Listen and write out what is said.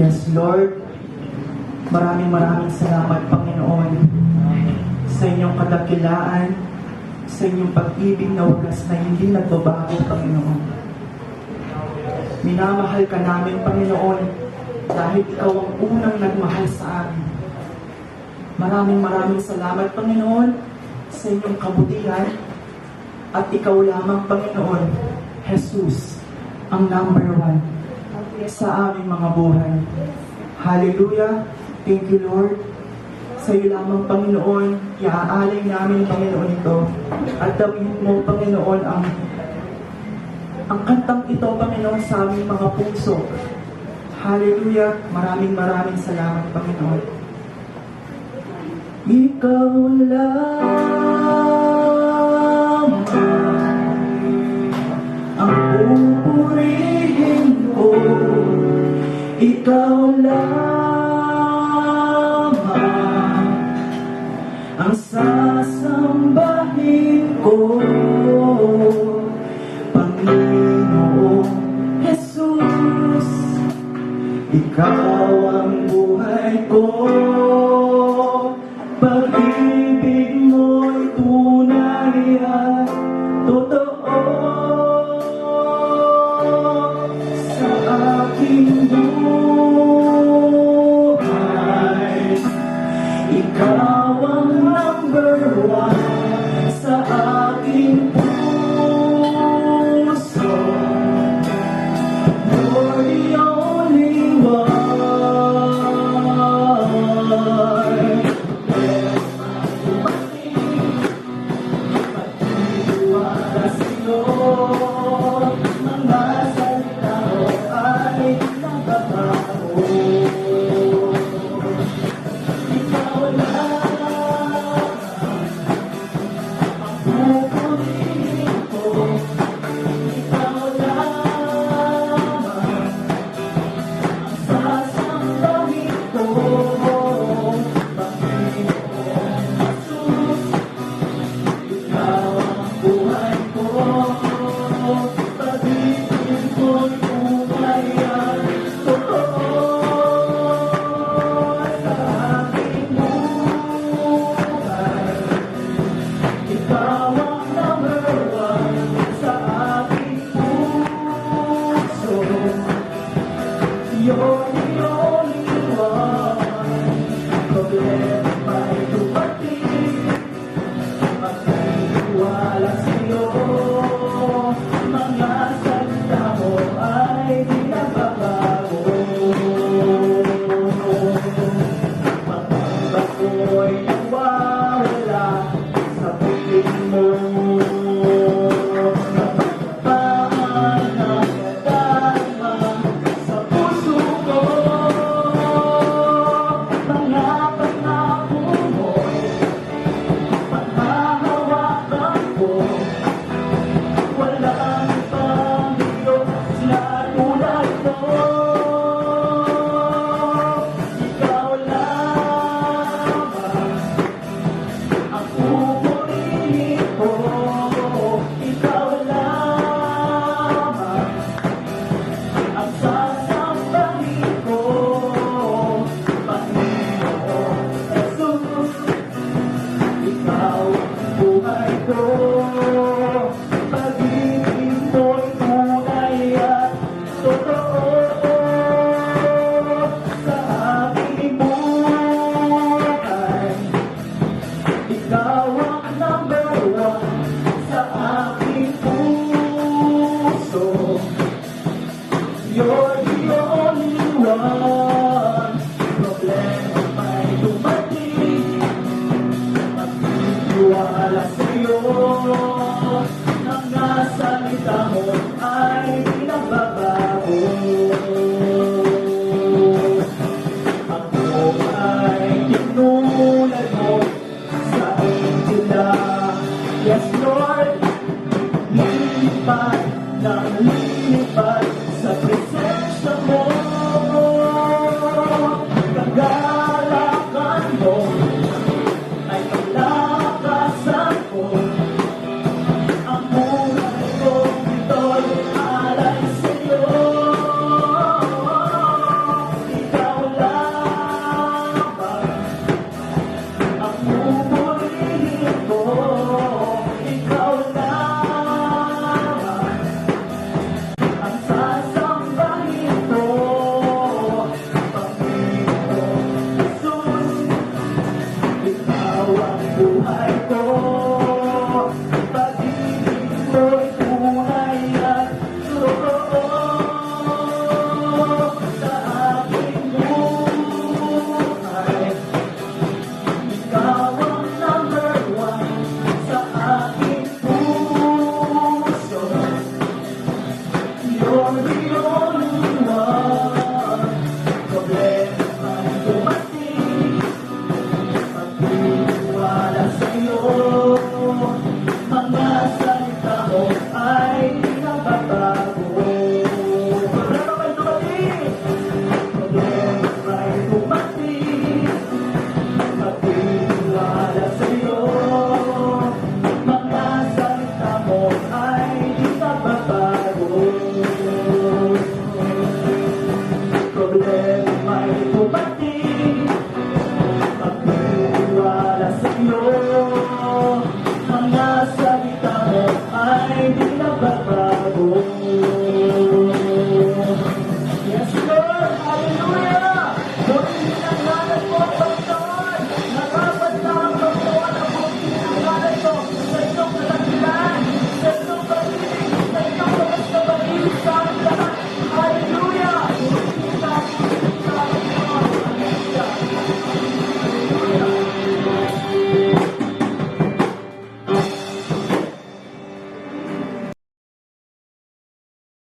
Yes, Lord. Maraming salamat, Panginoon, sa inyong kadakilaan, sa inyong pag-ibig na wagas na hindi nagbabago, Panginoon. Minamahal ka namin, Panginoon, dahil ikaw ang unang nagmahal sa amin. Maraming salamat, Panginoon, sa inyong kabutihan, at ikaw lamang, Panginoon, Jesus, ang number 1 sa aming mga buhay. Hallelujah! Thank you, Lord. Sa iyo lamang, Panginoon, iaalay namin, Panginoon, ito. At damit mo, Panginoon, ang kantang ito, Panginoon, sa aming mga puso. Hallelujah! Maraming salamat, Panginoon. Ikaw lamang ang pupurihin ko. Ikaw lamang ang sasambahin ko, Panginoong Jesus. Ikaw ang buhay ko, pag-ibig mo'y tunay at totoo sa aking buhay. Ikaw ang number 1 sa aking puso. You're the only one. Pagtitiwala sa'yo, mga salita mo ay nababago. Ikaw lang ang pupurihin ko. Ikaw lang ang sasambahin ko, Panginoong Jesus. Ikaw ang buhay ko, pag-ibig ko'y tunay at totoo sa aking buhay. Ikaw ang number 1 sa aking puso. You're the only one. Problema'y dumating, magtitiwala sa'yo, mga salita mo ay di nababago. Pag-ibig ko'y nawawala sa piling mo, kapagpapaan ng kadama sa puso ko. Mga pangako mo'y paghahawakan ko, walang ibang Diyos na tulad mo. Ikaw lamang ang pupurihin ko. Ikaw lamang ang sasambahin ko, Panginoong Jesus. Ikaw ang buhay ko, pag-ibig mo'y tunay at totoo sa aking buhay. Ikaw ang number 1 sa aking puso. You're the only one.